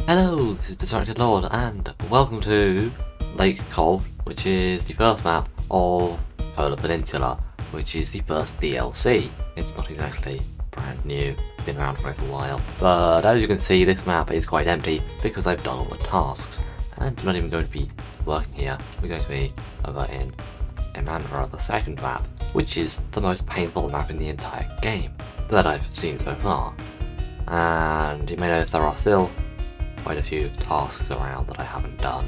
Hello, this is Distracted Lord, and welcome to Lake Cove, which is the first map of Polar Peninsula, which is the first DLC. It's not exactly brand new, been around for a little while, but as you can see, this map is quite empty because I've done all the tasks, and we're not even going to be working here. We're going to be over in Emandra, the second map, which is the most painful map in the entire game that I've seen so far. And you may notice there are still quite a few tasks around that I haven't done,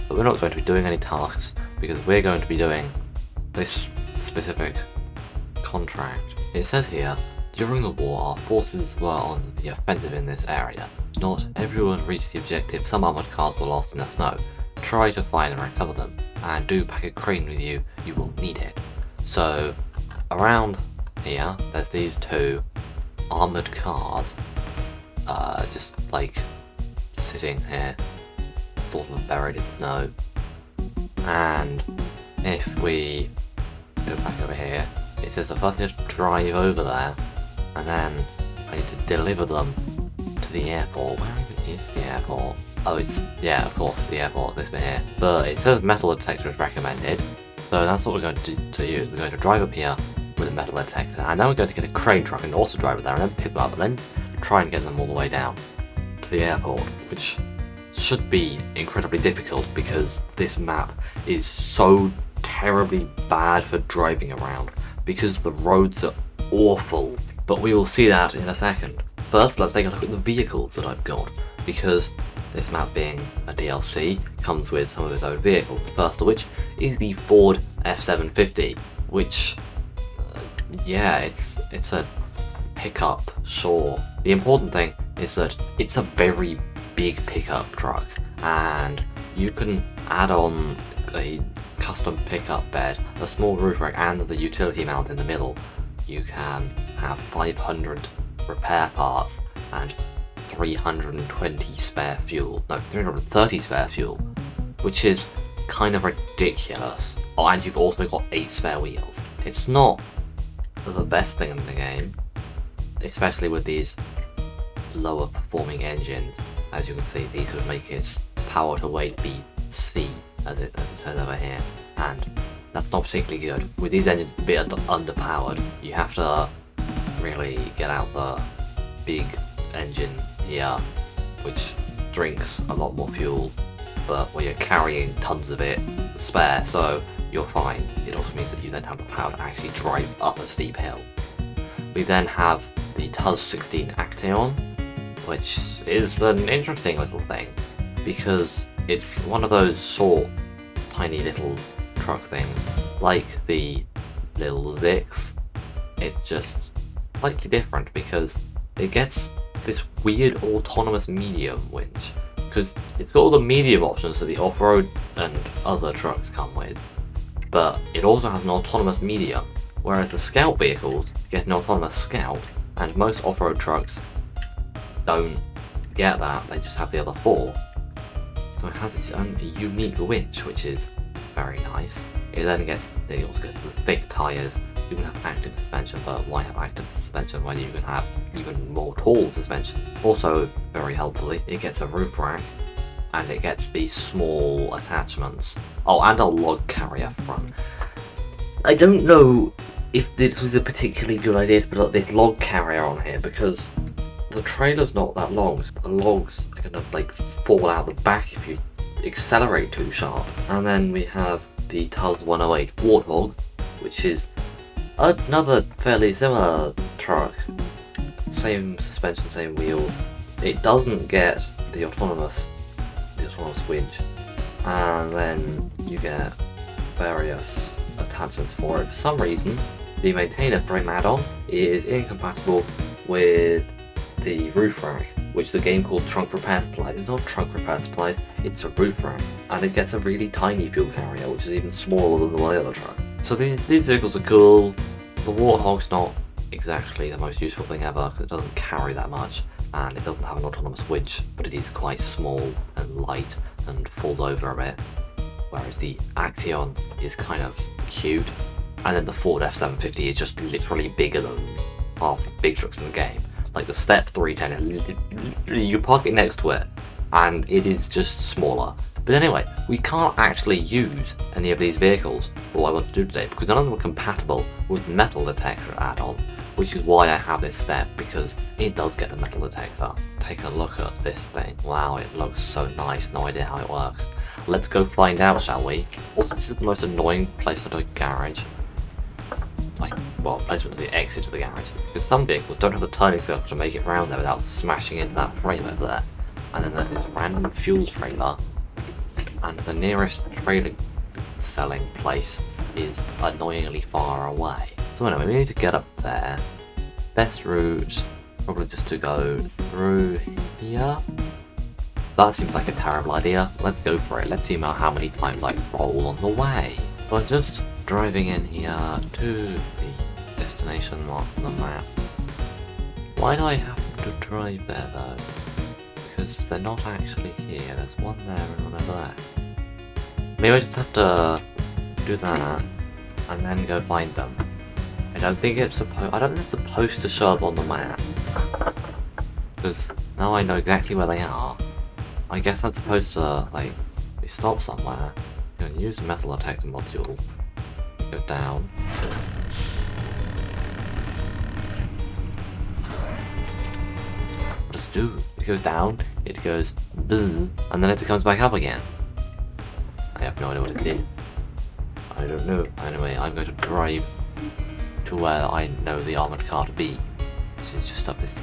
but we're not going to be doing any tasks because we're going to be doing this specific contract. It says here, during the war our forces were on the offensive in this area. Not everyone reached the objective, some armoured cars were lost in the snow. Try to find and recover them, and do pack a crane with you, you will need it. So around here there's these two armoured cars, just like sitting here, sort of buried in snow. And if we go back over here, it says I first need to drive over there, and then I need to deliver them to the airport. Where even is the airport? Oh, it's, yeah, of course, the airport, this bit here. But it says metal detector is recommended, so that's what we're going to use. We're going to drive up here with a metal detector, and then we're going to get a crane truck and also drive it there, and then pick them up, and then try and get them all the way down to the airport, which should be incredibly difficult because this map is so terribly bad for driving around because the roads are awful, but we will see that in a second. First, let's take a look at the vehicles that I've got, because this map being a DLC comes with some of its own vehicles, the first of which is the Ford F750, which, yeah, it's a pickup, sure. The important thing is that it's a very big pickup truck, and you can add on a custom pickup bed, a small roof rack, and the utility mount in the middle. You can have 500 repair parts and 320 spare fuel, no, 330 spare fuel, which is kind of ridiculous. Oh, and you've also got 8 spare wheels. It's not the best thing in the game, especially with these lower performing engines. As you can see, these would make its power to weight be C, as it says over here, and that's not particularly good. With these engines a bit underpowered, you have to really get out the big engine here, which drinks a lot more fuel, but where you're carrying tons of it spare, so you're fine. It also means that you then have the power to actually drive up a steep hill. We then have the TUS 16 Action, which is an interesting little thing, because it's one of those short, tiny little truck things, like the little Zix. It's just slightly different because it gets this weird autonomous medium winch, because it's got all the medium options that the off-road and other trucks come with, but it also has an autonomous medium, whereas the scout vehicles get an autonomous scout, and most off-road trucks don't get that, they just have the other 4. So it has its own unique winch, which is very nice. It also gets the thick tyres. You can have active suspension, but why have active suspension when you can have even more tall suspension? Also, very helpfully, it gets a roof rack, and it gets these small attachments. Oh, and a log carrier front. I don't know if this was a particularly good idea to put this log carrier on here, because the trailer's not that long, so the logs are gonna like fall out the back if you accelerate too sharp. And then we have the TUS 108 Warthog, which is another fairly similar truck. Same suspension, same wheels. It doesn't get the autonomous winch, and then you get various attachments for it. For some reason, the maintainer frame add-on is incompatible with the roof rack, which the game calls trunk repair supplies. It's not trunk repair supplies, it's a roof rack, and it gets a really tiny fuel carrier, which is even smaller than the other truck. So these vehicles are cool. The Warthog's not exactly the most useful thing ever because it doesn't carry that much, and it doesn't have an autonomous winch, but it is quite small and light and falls over a bit. Whereas the Action is kind of cute, and then the Ford F750 is just literally bigger than half the big trucks in the game. Like the Step 310, you park it next to it, and it is just smaller. But anyway, we can't actually use any of these vehicles for what I want to do today, because none of them are compatible with metal detector add-on, which is why I have this step, because it does get the metal detector. Take a look at this thing. Wow, it looks so nice. No idea how it works. Let's go find out, shall we? Also, this is the most annoying place to do a garage. Well, placement of the exit to the garage. Because some vehicles don't have the turning circle to make it round there without smashing into that frame over there. And then there's this random fuel trailer. And the nearest trailer selling place is annoyingly far away. So anyway, we need to get up there. Best route, probably just to go through here. That seems like a terrible idea. Let's go for it. Let's see how many times I roll on the way. So I'm just driving in here to the destination marked on the map. Why do I have to drive there though? Because they're not actually here. There's one there and one over there. Maybe I just have to do that and then go find them. I don't think it's supposed to show up on the map. Because now I know exactly where they are. I guess I'm supposed to, like, we stop somewhere. You can use the metal detector module. Go down. What does it do? It goes down, it goes bzzz, and then it comes back up again. I have no idea what it did. I don't know. Anyway, I'm going to drive to where I know the armoured car to be, which is just up this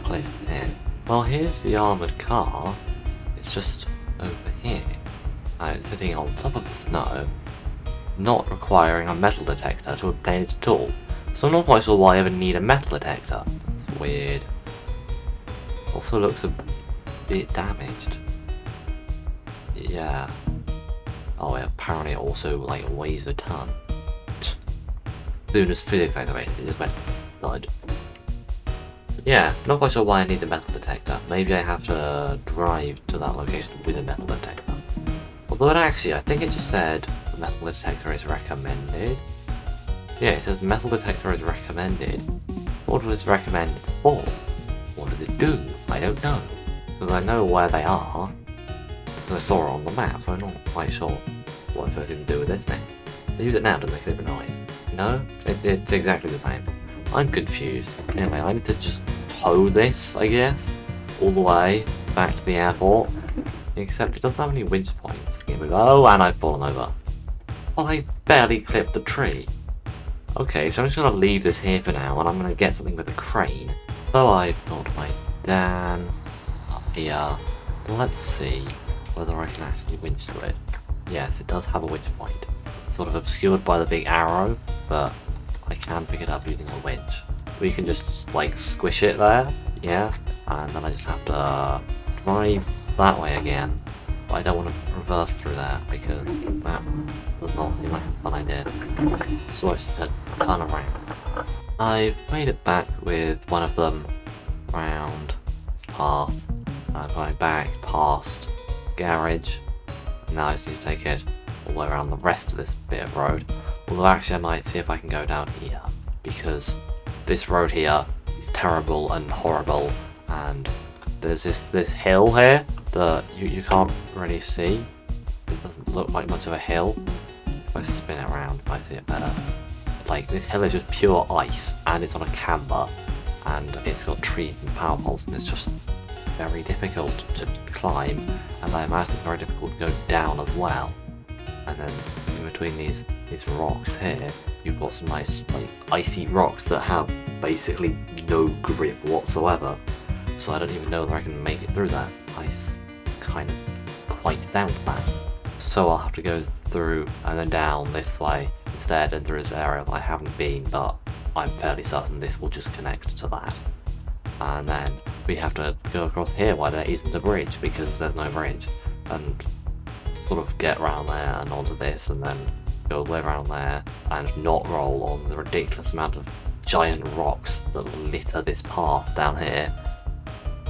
cliff here. Well, here's the armoured car. It's just over here. It's sitting on top of the snow, not requiring a metal detector to obtain it at all. So I'm not quite sure why I even need a metal detector. That's weird. Also looks a bit damaged. Yeah. Oh, apparently it also like weighs a ton. As soon as physics activated, it just went thud. Yeah, not quite sure why I need the metal detector. Maybe I have to drive to that location with a metal detector. Although actually, I think it just said the metal detector is recommended. Yeah, it says metal detector is recommended. What was it recommended for? What does it do? I don't know. Because I know where they are. I saw it on the map, so I'm not quite sure what I'm supposed to do with this thing. I use it now to make a different noise. No? It's exactly the same. I'm confused. Anyway, I need to just tow this, I guess, all the way back to the airport. Except it doesn't have any winch points. Here we go, and I've fallen over. Well, I barely clipped the tree. Okay, so I'm just going to leave this here for now, and I'm going to get something with a crane. So I've got my Dan up here. Let's see whether I can actually winch to it. Yes, it does have a winch point. It's sort of obscured by the big arrow, but I can pick it up using a winch. We can just like squish it there, yeah, and then I just have to drive that way again. But I don't want to reverse through there because that does not seem like a fun idea. So I just said turn around. I've made it back with one of them round this path, going back past garage. Now I just need to take it all the way around the rest of this bit of road. Although actually I might see if I can go down here, because this road here is terrible and horrible, and there's this hill here that you can't really see. It doesn't look like much of a hill. If I spin it around, I might see it better. Like, this hill is just pure ice, and it's on a camber, and it's got trees and power poles, and it's just very difficult to climb, and I imagine it's very difficult to go down as well. And then in between these rocks here, you've got some nice like icy rocks that have basically no grip whatsoever. So I don't even know whether I can make it through that. Ice kind of quite doubt that. So I'll have to go through and then down this way instead, and through this area that I haven't been, but I'm fairly certain this will just connect to that. And then we have to go across here where there isn't a bridge, because there's no bridge, and sort of get around there and onto this, and then go all the way around there and not roll on the ridiculous amount of giant rocks that litter this path down here.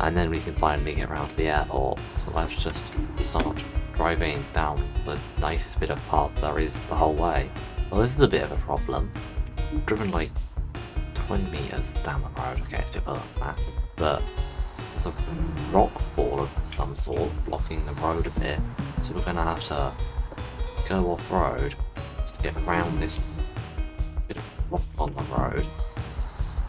And then we can finally get around to the airport. So let's just start driving down the nicest bit of path there is the whole way. Well, this is a bit of a problem. I've driven like 20 meters down the road. Okay, it's a bit further than that. But there's a rock wall of some sort blocking the road a bit. So we're going to have to go off-road to get around this bit of rock on the road.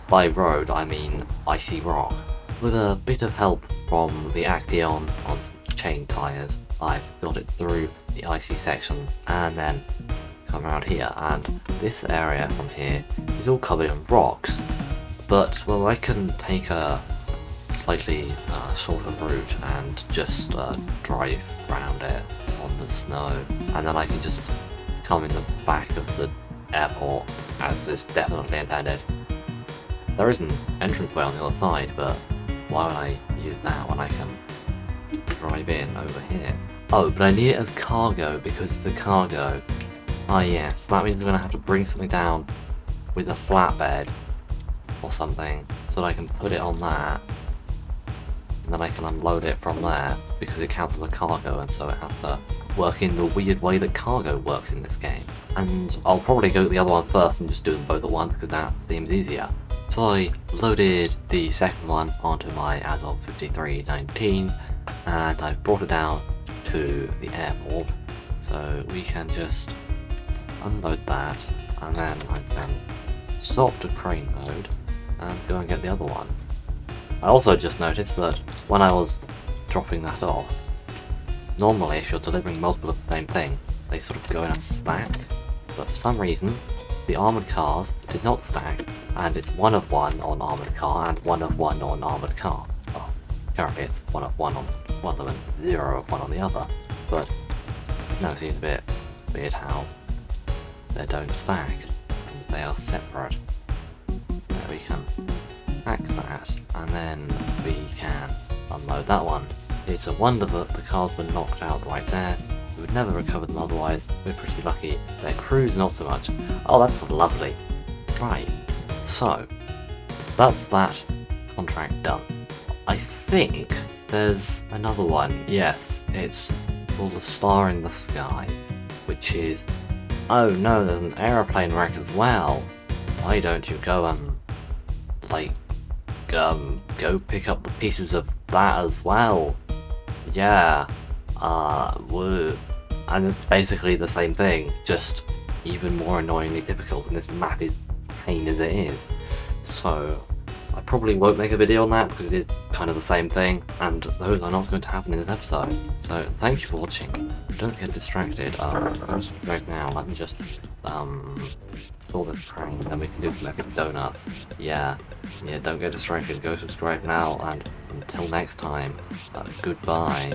By road, I mean icy rock. With a bit of help from the Action on some chain tyres, I've got it through the icy section and then come around here, and this area from here is all covered in rocks, but well, I can take a slightly shorter route and just drive around it on the snow, and then I can just come in the back of the airport as is definitely intended. There is an entranceway on the other side, but why would I use that when I can drive in over here? Oh, but I need it as cargo because it's a cargo. Ah yes, that means I'm going to have to bring something down with a flatbed or something so that I can put it on that, and then I can unload it from there because it counts as a cargo, and so it has to work in the weird way that cargo works in this game. And I'll probably go to the other one first and just do them both at once because that seems easier. So I loaded the second one onto my as of 5319 and I've brought it down to the airport, so we can just unload that, and then I can stop to crane mode and go and get the other one. I also just noticed that when I was dropping that off, normally if you're delivering multiple of the same thing, they sort of go in a stack, but for some reason the armoured cars did not stack, and it's 1 of 1 on armoured car and 1 of 1 on armoured car. Well, currently it's 1 of 1 on one of them and 0 of 1 on the other, but no, it seems a bit weird how they don't stack, and they are separate. There we can hack that, and then we can unload that one. It's a wonder that the cars were knocked out right there. We would never recover them otherwise. We're pretty lucky. Their crews not so much. Oh, that's lovely. Right, so that's that contract done. I think there's another one. Yes, it's called the Star in the Sky, which is... oh no, there's an aeroplane wreck as well. Why don't you go and, like, go pick up the pieces of that as well? Yeah, woo. And it's basically the same thing, just even more annoyingly difficult, and this map is pain as it is. So I probably won't make a video on that because it's kind of the same thing, and those are not going to happen in this episode. So thank you for watching. Don't get distracted. Right now, let me just fill this crane, then we can do some epic donuts. Yeah, don't get distracted. Go subscribe now, and until next time, goodbye.